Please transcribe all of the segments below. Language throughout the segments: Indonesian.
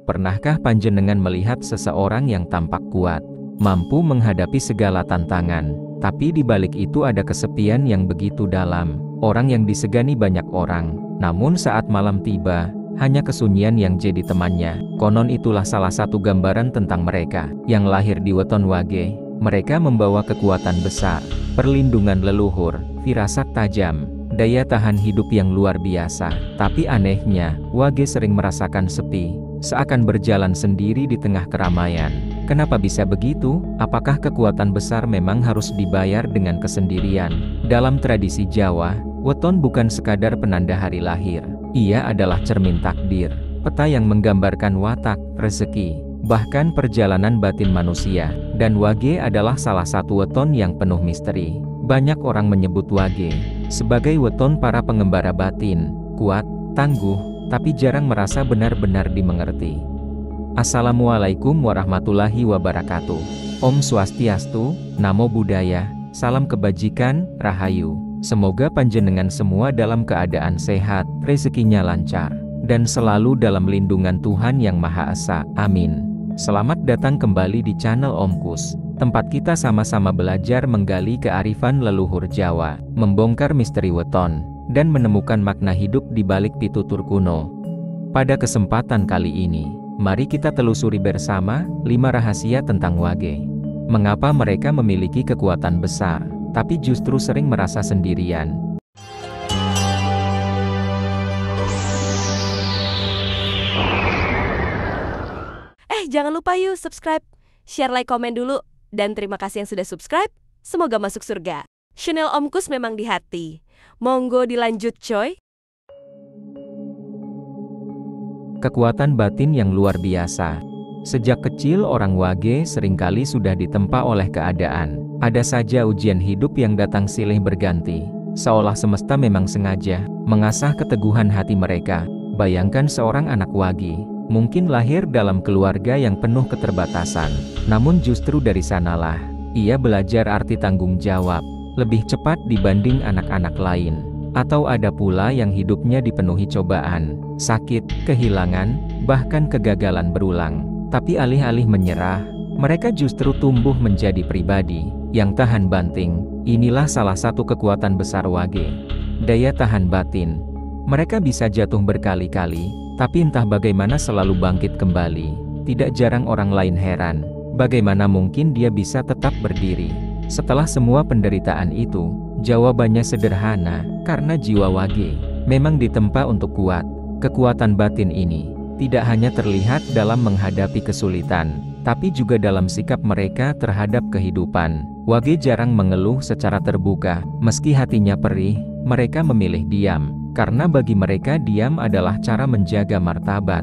Pernahkah panjenengan melihat seseorang yang tampak kuat, mampu menghadapi segala tantangan, tapi di balik itu ada kesepian yang begitu dalam, orang yang disegani banyak orang, namun saat malam tiba, hanya kesunyian yang jadi temannya. Konon itulah salah satu gambaran tentang mereka, yang lahir di weton Wage. Mereka membawa kekuatan besar, perlindungan leluhur, firasat tajam, daya tahan hidup yang luar biasa. Tapi anehnya, Wage sering merasakan sepi, seakan berjalan sendiri di tengah keramaian. Kenapa bisa begitu? Apakah kekuatan besar memang harus dibayar dengan kesendirian? Dalam tradisi Jawa, weton bukan sekadar penanda hari lahir. Ia adalah cermin takdir, peta yang menggambarkan watak, rezeki, bahkan perjalanan batin manusia. Dan Wage adalah salah satu weton yang penuh misteri. Banyak orang menyebut Wage sebagai weton para pengembara batin, kuat, tangguh, tapi jarang merasa benar-benar dimengerti. Assalamualaikum warahmatullahi wabarakatuh. Om Swastiastu, Namo Buddhaya, salam kebajikan, Rahayu. Semoga panjenengan semua dalam keadaan sehat, rezekinya lancar, dan selalu dalam lindungan Tuhan Yang Maha Esa. Amin. Selamat datang kembali di channel Om Kus, tempat kita sama-sama belajar menggali kearifan leluhur Jawa, membongkar misteri weton, dan menemukan makna hidup di balik pitutur kuno. Pada kesempatan kali ini, mari kita telusuri bersama 5 rahasia tentang Wage. Mengapa mereka memiliki kekuatan besar, tapi justru sering merasa sendirian? Jangan lupa yuk subscribe, share, like, komen dulu. Dan terima kasih yang sudah subscribe, semoga masuk surga. Channel Om Kus memang di hati. Monggo dilanjut coy. Kekuatan batin yang luar biasa. Sejak kecil orang Wage seringkali sudah ditempa oleh keadaan. Ada saja ujian hidup yang datang silih berganti. Seolah semesta memang sengaja mengasah keteguhan hati mereka. Bayangkan seorang anak Wage, mungkin lahir dalam keluarga yang penuh keterbatasan. Namun justru dari sanalah, ia belajar arti tanggung jawab, lebih cepat dibanding anak-anak lain. Atau ada pula yang hidupnya dipenuhi cobaan, sakit, kehilangan, bahkan kegagalan berulang. Tapi alih-alih menyerah, mereka justru tumbuh menjadi pribadi yang tahan banting. Inilah salah satu kekuatan besar Wage, daya tahan batin. Mereka bisa jatuh berkali-kali, tapi entah bagaimana selalu bangkit kembali. Tidak jarang orang lain heran, bagaimana mungkin dia bisa tetap berdiri setelah semua penderitaan itu. Jawabannya sederhana, karena jiwa Wage memang ditempa untuk kuat. Kekuatan batin ini tidak hanya terlihat dalam menghadapi kesulitan, tapi juga dalam sikap mereka terhadap kehidupan. Wage jarang mengeluh secara terbuka, meski hatinya perih, mereka memilih diam, karena bagi mereka diam adalah cara menjaga martabat.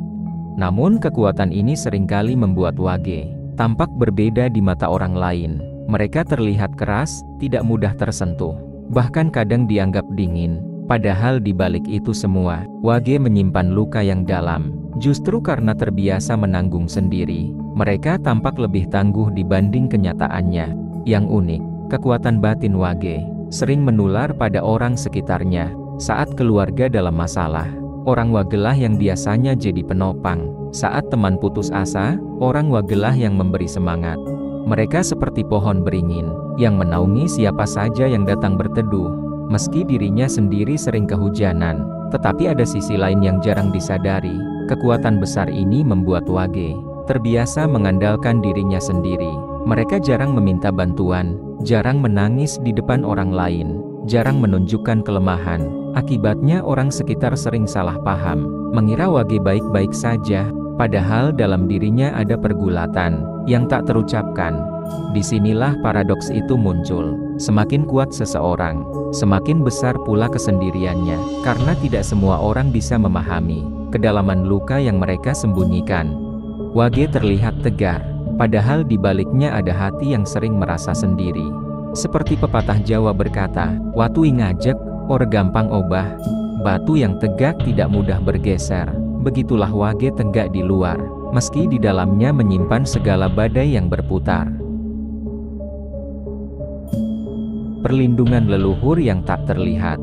Namun kekuatan ini seringkali membuat Wage tampak berbeda di mata orang lain. Mereka terlihat keras, tidak mudah tersentuh, bahkan kadang dianggap dingin. Padahal di balik itu semua, Wage menyimpan luka yang dalam. Justru karena terbiasa menanggung sendiri, mereka tampak lebih tangguh dibanding kenyataannya. Yang unik, kekuatan batin Wage sering menular pada orang sekitarnya. Saat keluarga dalam masalah, orang Wagelah yang biasanya jadi penopang. Saat teman putus asa, orang Wagelah yang memberi semangat. Mereka seperti pohon beringin, yang menaungi siapa saja yang datang berteduh. Meski dirinya sendiri sering kehujanan, tetapi ada sisi lain yang jarang disadari. Kekuatan besar ini membuat Wage terbiasa mengandalkan dirinya sendiri. Mereka jarang meminta bantuan, jarang menangis di depan orang lain, jarang menunjukkan kelemahan. Akibatnya orang sekitar sering salah paham, mengira Wage baik-baik saja, padahal dalam dirinya ada pergulatan yang tak terucapkan. Disinilah paradoks itu muncul. Semakin kuat seseorang, semakin besar pula kesendiriannya, karena tidak semua orang bisa memahami kedalaman luka yang mereka sembunyikan. Wage terlihat tegar, padahal di baliknya ada hati yang sering merasa sendiri. Seperti pepatah Jawa berkata, "Watu ngajek, or gampang obah." Batu yang tegak tidak mudah bergeser. Begitulah Wage tegak di luar, meski di dalamnya menyimpan segala badai yang berputar. Perlindungan leluhur yang tak terlihat.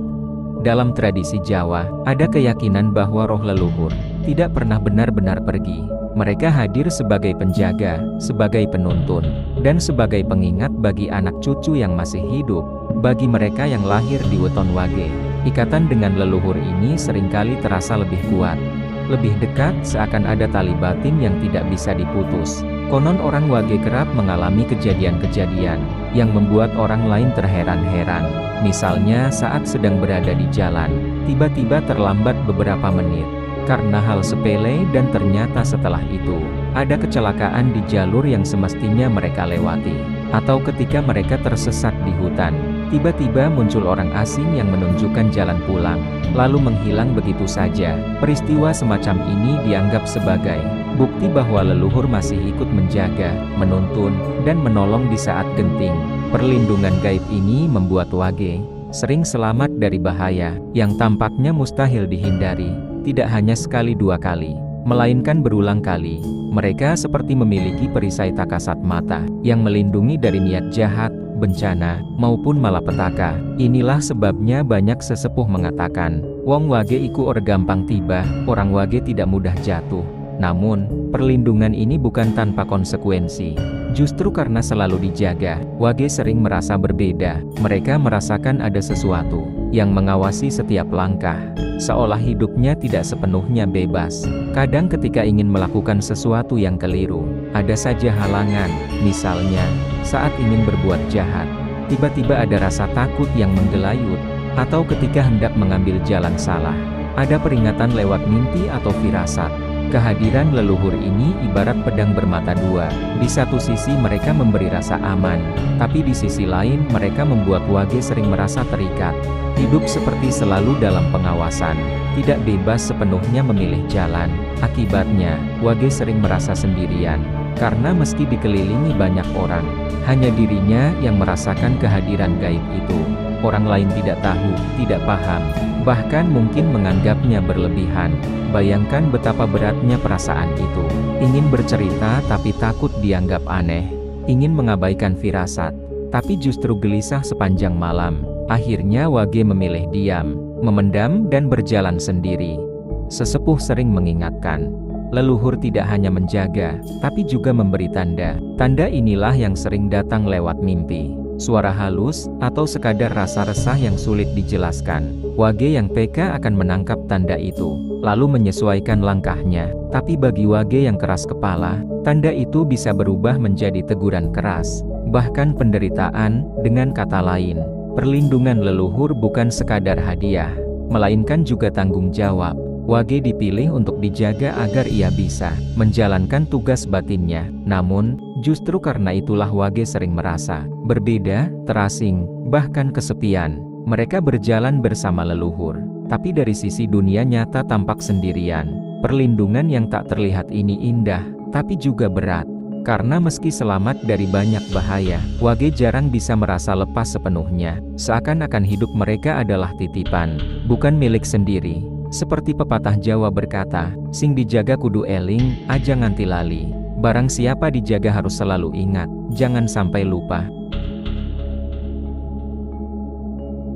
Dalam tradisi Jawa, ada keyakinan bahwa roh leluhur tidak pernah benar-benar pergi. Mereka hadir sebagai penjaga, sebagai penuntun, dan sebagai pengingat bagi anak cucu yang masih hidup. Bagi mereka yang lahir di weton Wage, ikatan dengan leluhur ini seringkali terasa lebih kuat, lebih dekat, seakan ada tali batin yang tidak bisa diputus. Konon orang Wage kerap mengalami kejadian-kejadian yang membuat orang lain terheran-heran. Misalnya saat sedang berada di jalan, tiba-tiba terlambat beberapa menit karena hal sepele, dan ternyata setelah itu ada kecelakaan di jalur yang semestinya mereka lewati. Atau ketika mereka tersesat di hutan, tiba-tiba muncul orang asing yang menunjukkan jalan pulang, lalu menghilang begitu saja. Peristiwa semacam ini dianggap sebagai bukti bahwa leluhur masih ikut menjaga, menuntun, dan menolong di saat genting. Perlindungan gaib ini membuat Wage sering selamat dari bahaya yang tampaknya mustahil dihindari, tidak hanya sekali dua kali, melainkan berulang kali. Mereka seperti memiliki perisai tak kasat mata yang melindungi dari niat jahat, bencana, maupun malapetaka. Inilah sebabnya banyak sesepuh mengatakan, "Wong Wage iku ora gampang tiba, orang Wage tidak mudah jatuh." Namun, perlindungan ini bukan tanpa konsekuensi. Justru karena selalu dijaga, Wage sering merasa berbeda. Mereka merasakan ada sesuatu yang mengawasi setiap langkah, seolah hidupnya tidak sepenuhnya bebas. Kadang ketika ingin melakukan sesuatu yang keliru, ada saja halangan. Misalnya, saat ingin berbuat jahat, tiba-tiba ada rasa takut yang menggelayut, atau ketika hendak mengambil jalan salah, ada peringatan lewat mimpi atau firasat. Kehadiran leluhur ini ibarat pedang bermata dua. Di satu sisi mereka memberi rasa aman, tapi di sisi lain mereka membuat Wage sering merasa terikat. Hidup seperti selalu dalam pengawasan, tidak bebas sepenuhnya memilih jalan. Akibatnya, Wage sering merasa sendirian, karena meski dikelilingi banyak orang, hanya dirinya yang merasakan kehadiran gaib itu. Orang lain tidak tahu, tidak paham, bahkan mungkin menganggapnya berlebihan. Bayangkan betapa beratnya perasaan itu. Ingin bercerita tapi takut dianggap aneh. Ingin mengabaikan firasat, tapi justru gelisah sepanjang malam. Akhirnya Wage memilih diam, memendam, dan berjalan sendiri. Sesepuh sering mengingatkan, leluhur tidak hanya menjaga, tapi juga memberi tanda. Tanda inilah yang sering datang lewat mimpi, suara halus, atau sekadar rasa resah yang sulit dijelaskan. Wage yang peka akan menangkap tanda itu, lalu menyesuaikan langkahnya. Tapi bagi Wage yang keras kepala, tanda itu bisa berubah menjadi teguran keras, bahkan penderitaan. Dengan kata lain, perlindungan leluhur bukan sekadar hadiah, melainkan juga tanggung jawab. Wage dipilih untuk dijaga agar ia bisa menjalankan tugas batinnya. Namun, justru karena itulah Wage sering merasa berbeda, terasing, bahkan kesepian. Mereka berjalan bersama leluhur, tapi dari sisi dunia nyata tampak sendirian. Perlindungan yang tak terlihat ini indah, tapi juga berat. Karena meski selamat dari banyak bahaya, Wage jarang bisa merasa lepas sepenuhnya. Seakan-akan hidup mereka adalah titipan, bukan milik sendiri. Seperti pepatah Jawa berkata, "Sing dijaga kudu eling, aja nganti lali." Barang siapa dijaga harus selalu ingat, jangan sampai lupa.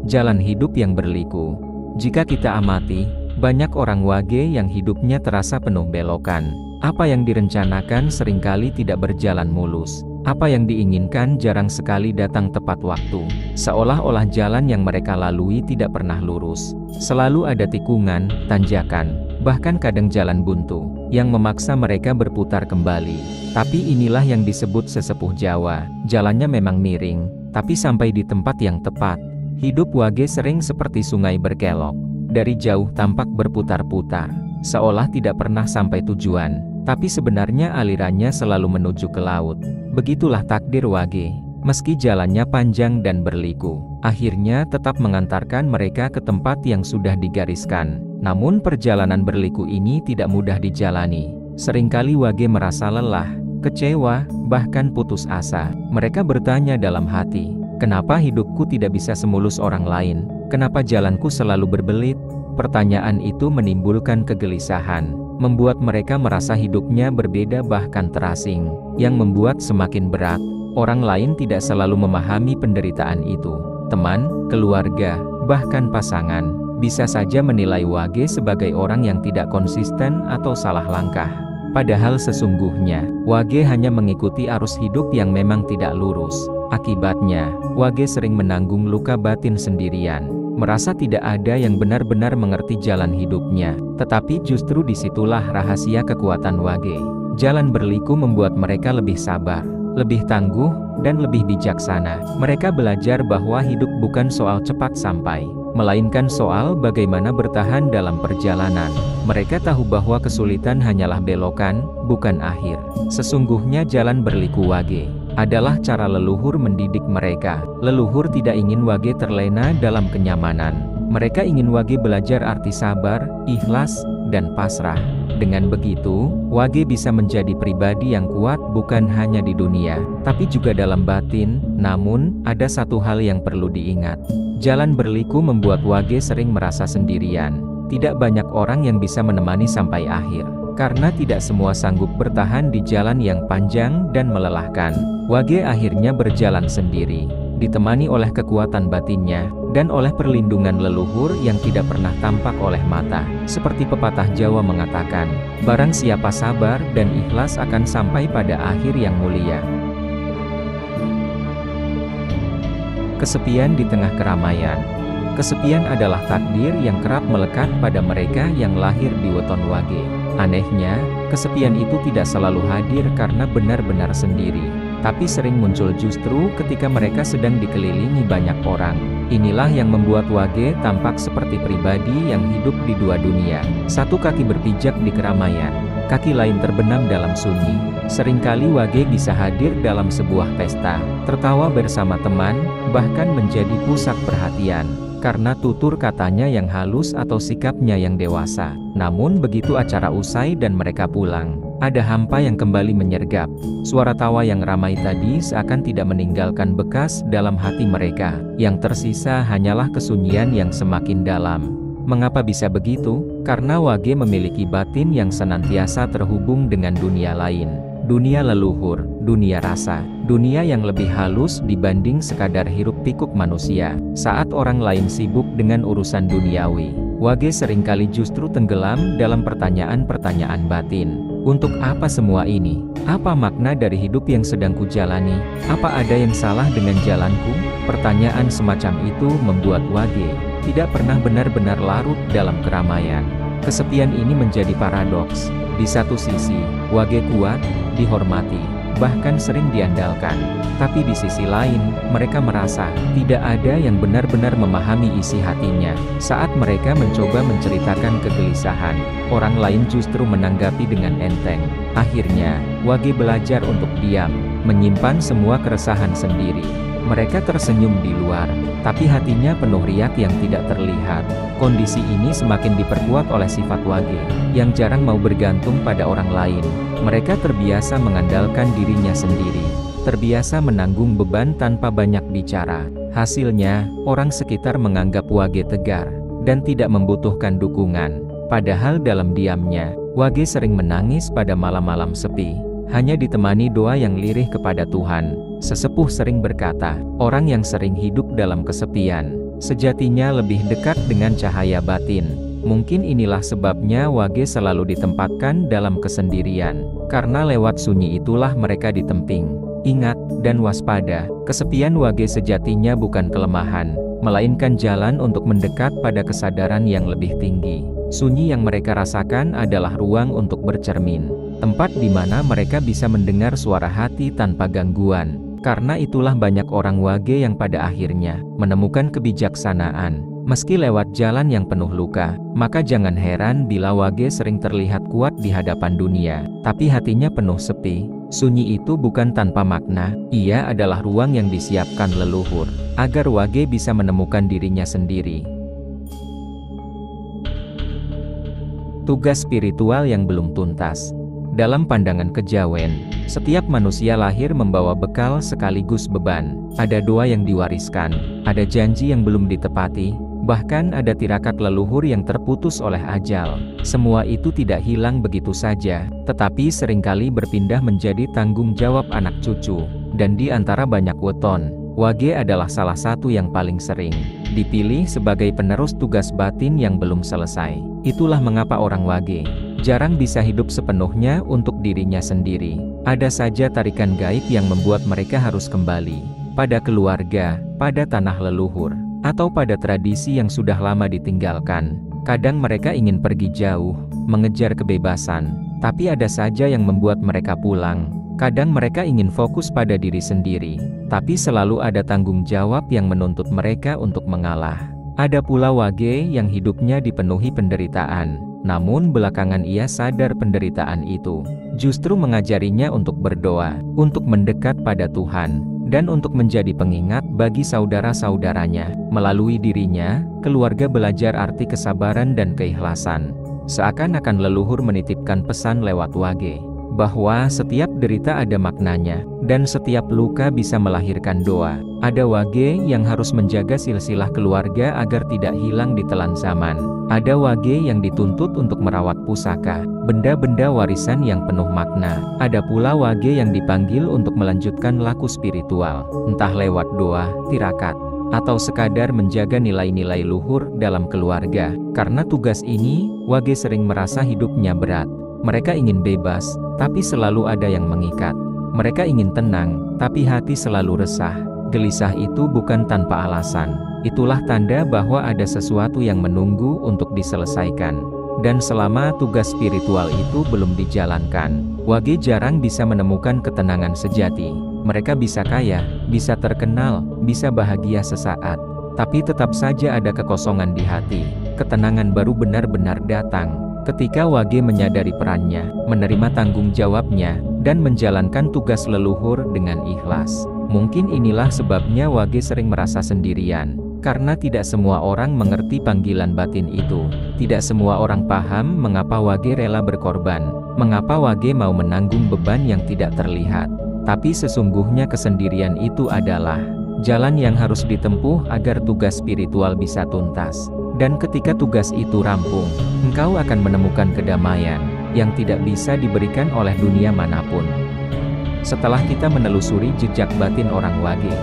Jalan hidup yang berliku. Jika kita amati, banyak orang Wage yang hidupnya terasa penuh belokan. Apa yang direncanakan seringkali tidak berjalan mulus. Apa yang diinginkan jarang sekali datang tepat waktu. Seolah-olah jalan yang mereka lalui tidak pernah lurus. Selalu ada tikungan, tanjakan, bahkan kadang jalan buntu, yang memaksa mereka berputar kembali. Tapi inilah yang disebut sesepuh Jawa. Jalannya memang miring, tapi sampai di tempat yang tepat. Hidup Wage sering seperti sungai berkelok. Dari jauh tampak berputar-putar, seolah tidak pernah sampai tujuan. Tapi sebenarnya alirannya selalu menuju ke laut. Begitulah takdir Wage. Meski jalannya panjang dan berliku, akhirnya tetap mengantarkan mereka ke tempat yang sudah digariskan. Namun perjalanan berliku ini tidak mudah dijalani. Seringkali Wage merasa lelah, kecewa, bahkan putus asa. Mereka bertanya dalam hati, kenapa hidupku tidak bisa semulus orang lain? Kenapa jalanku selalu berbelit? Pertanyaan itu menimbulkan kegelisahan, membuat mereka merasa hidupnya berbeda bahkan terasing, yang membuat semakin berat. Orang lain tidak selalu memahami penderitaan itu. Teman, keluarga, bahkan pasangan, bisa saja menilai Wage sebagai orang yang tidak konsisten atau salah langkah. Padahal sesungguhnya, Wage hanya mengikuti arus hidup yang memang tidak lurus. Akibatnya, Wage sering menanggung luka batin sendirian, merasa tidak ada yang benar-benar mengerti jalan hidupnya. Tetapi justru disitulah rahasia kekuatan Wage. Jalan berliku membuat mereka lebih sabar, lebih tangguh, dan lebih bijaksana. Mereka belajar bahwa hidup bukan soal cepat sampai, melainkan soal bagaimana bertahan dalam perjalanan. Mereka tahu bahwa kesulitan hanyalah belokan, bukan akhir. Sesungguhnya jalan berliku Wage adalah cara leluhur mendidik mereka. Leluhur tidak ingin Wage terlena dalam kenyamanan. Mereka ingin Wage belajar arti sabar, ikhlas, dan pasrah. Dengan begitu, Wage bisa menjadi pribadi yang kuat bukan hanya di dunia, tapi juga dalam batin. Namun, ada satu hal yang perlu diingat. Jalan berliku membuat Wage sering merasa sendirian. Tidak banyak orang yang bisa menemani sampai akhir. Karena tidak semua sanggup bertahan di jalan yang panjang dan melelahkan, Wage akhirnya berjalan sendiri, ditemani oleh kekuatan batinnya, dan oleh perlindungan leluhur yang tidak pernah tampak oleh mata. Seperti pepatah Jawa mengatakan, barang siapa sabar dan ikhlas akan sampai pada akhir yang mulia. Kesepian di tengah keramaian. Kesepian adalah takdir yang kerap melekat pada mereka yang lahir di weton Wage. Anehnya, kesepian itu tidak selalu hadir karena benar-benar sendiri, tapi sering muncul justru ketika mereka sedang dikelilingi banyak orang. Inilah yang membuat Wage tampak seperti pribadi yang hidup di dua dunia. Satu kaki berpijak di keramaian, kaki lain terbenam dalam sunyi. Seringkali Wage bisa hadir dalam sebuah pesta, tertawa bersama teman, bahkan menjadi pusat perhatian karena tutur katanya yang halus atau sikapnya yang dewasa. Namun begitu acara usai dan mereka pulang, ada hampa yang kembali menyergap. Suara tawa yang ramai tadi seakan tidak meninggalkan bekas dalam hati mereka. Yang tersisa hanyalah kesunyian yang semakin dalam. Mengapa bisa begitu? Karena Wage memiliki batin yang senantiasa terhubung dengan dunia lain. Dunia leluhur, dunia rasa, dunia yang lebih halus dibanding sekadar hiruk-pikuk manusia. Saat orang lain sibuk dengan urusan duniawi, Wage seringkali justru tenggelam dalam pertanyaan-pertanyaan batin. Untuk apa semua ini? Apa makna dari hidup yang sedang kujalani? Apa ada yang salah dengan jalanku? Pertanyaan semacam itu membuat Wage tidak pernah benar-benar larut dalam keramaian. Kesepian ini menjadi paradoks. Di satu sisi, Wage kuat, dihormati, bahkan sering diandalkan. Tapi di sisi lain, mereka merasa tidak ada yang benar-benar memahami isi hatinya. Saat mereka mencoba menceritakan kegelisahan, orang lain justru menanggapi dengan enteng. Akhirnya, Wage belajar untuk diam, menyimpan semua keresahan sendiri. Mereka tersenyum di luar, tapi hatinya penuh riak yang tidak terlihat. Kondisi ini semakin diperkuat oleh sifat Wage, yang jarang mau bergantung pada orang lain. Mereka terbiasa mengandalkan dirinya sendiri, terbiasa menanggung beban tanpa banyak bicara. Hasilnya, orang sekitar menganggap Wage tegar, dan tidak membutuhkan dukungan. Padahal dalam diamnya, Wage sering menangis pada malam-malam sepi, hanya ditemani doa yang lirih kepada Tuhan. Sesepuh sering berkata, orang yang sering hidup dalam kesepian, sejatinya lebih dekat dengan cahaya batin. Mungkin inilah sebabnya Wage selalu ditempatkan dalam kesendirian, karena lewat sunyi itulah mereka ditemping. Ingat, dan waspada, kesepian Wage sejatinya bukan kelemahan, melainkan jalan untuk mendekat pada kesadaran yang lebih tinggi. Sunyi yang mereka rasakan adalah ruang untuk bercermin, tempat di mana mereka bisa mendengar suara hati tanpa gangguan. Karena itulah banyak orang Wage yang pada akhirnya menemukan kebijaksanaan, meski lewat jalan yang penuh luka. Maka jangan heran bila Wage sering terlihat kuat di hadapan dunia, tapi hatinya penuh sepi. Sunyi itu bukan tanpa makna, ia adalah ruang yang disiapkan leluhur, agar Wage bisa menemukan dirinya sendiri. Tugas spiritual yang belum tuntas. Dalam pandangan kejawen, setiap manusia lahir membawa bekal sekaligus beban. Ada doa yang diwariskan, ada janji yang belum ditepati, bahkan ada tirakat leluhur yang terputus oleh ajal. Semua itu tidak hilang begitu saja, tetapi seringkali berpindah menjadi tanggung jawab anak cucu. Dan di antara banyak weton, Wage adalah salah satu yang paling sering dipilih sebagai penerus tugas batin yang belum selesai. Itulah mengapa orang Wage jarang bisa hidup sepenuhnya untuk dirinya sendiri. Ada saja tarikan gaib yang membuat mereka harus kembali pada keluarga, pada tanah leluhur, atau pada tradisi yang sudah lama ditinggalkan. Kadang mereka ingin pergi jauh, mengejar kebebasan, tapi ada saja yang membuat mereka pulang. Kadang mereka ingin fokus pada diri sendiri, tapi selalu ada tanggung jawab yang menuntut mereka untuk mengalah. Ada pula Wage yang hidupnya dipenuhi penderitaan, namun belakangan ia sadar penderitaan itu justru mengajarinya untuk berdoa, untuk mendekat pada Tuhan, dan untuk menjadi pengingat bagi saudara-saudaranya. Melalui dirinya, keluarga belajar arti kesabaran dan keikhlasan. Seakan-akan leluhur menitipkan pesan lewat Wage, bahwa setiap derita ada maknanya, dan setiap luka bisa melahirkan doa. Ada Wage yang harus menjaga silsilah keluarga agar tidak hilang ditelan zaman. Ada Wage yang dituntut untuk merawat pusaka, benda-benda warisan yang penuh makna. Ada pula Wage yang dipanggil untuk melanjutkan laku spiritual, entah lewat doa, tirakat, atau sekadar menjaga nilai-nilai luhur dalam keluarga. Karena tugas ini, Wage sering merasa hidupnya berat. Mereka ingin bebas, tapi selalu ada yang mengikat. Mereka ingin tenang, tapi hati selalu resah. Gelisah itu bukan tanpa alasan. Itulah tanda bahwa ada sesuatu yang menunggu untuk diselesaikan. Dan selama tugas spiritual itu belum dijalankan, Wage jarang bisa menemukan ketenangan sejati. Mereka bisa kaya, bisa terkenal, bisa bahagia sesaat, tapi tetap saja ada kekosongan di hati. Ketenangan baru benar-benar datang ketika Wage menyadari perannya, menerima tanggung jawabnya, dan menjalankan tugas leluhur dengan ikhlas. Mungkin inilah sebabnya Wage sering merasa sendirian, karena tidak semua orang mengerti panggilan batin itu. Tidak semua orang paham mengapa Wage rela berkorban, mengapa Wage mau menanggung beban yang tidak terlihat. Tapi sesungguhnya kesendirian itu adalah jalan yang harus ditempuh agar tugas spiritual bisa tuntas. Dan ketika tugas itu rampung, engkau akan menemukan kedamaian yang tidak bisa diberikan oleh dunia manapun. Setelah kita menelusuri jejak batin orang Wage,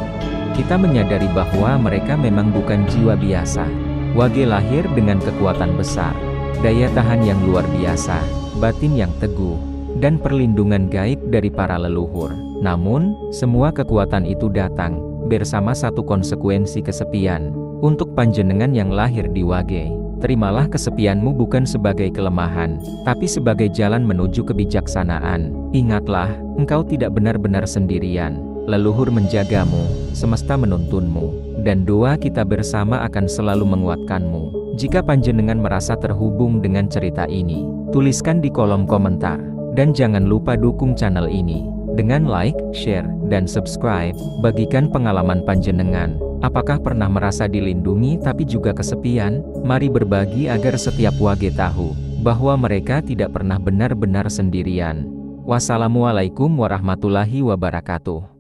kita menyadari bahwa mereka memang bukan jiwa biasa. Wage lahir dengan kekuatan besar, daya tahan yang luar biasa, batin yang teguh, dan perlindungan gaib dari para leluhur. Namun, semua kekuatan itu datang bersama satu konsekuensi: kesepian. Untuk panjenengan yang lahir di Wage, terimalah kesepianmu bukan sebagai kelemahan, tapi sebagai jalan menuju kebijaksanaan. Ingatlah, engkau tidak benar-benar sendirian. Leluhur menjagamu, semesta menuntunmu, dan doa kita bersama akan selalu menguatkanmu. Jika panjenengan merasa terhubung dengan cerita ini, tuliskan di kolom komentar. Dan jangan lupa dukung channel ini dengan like, share, dan subscribe. Bagikan pengalaman panjenengan. Apakah pernah merasa dilindungi tapi juga kesepian? Mari berbagi agar setiap Wage tahu bahwa mereka tidak pernah benar-benar sendirian. Wassalamualaikum warahmatullahi wabarakatuh.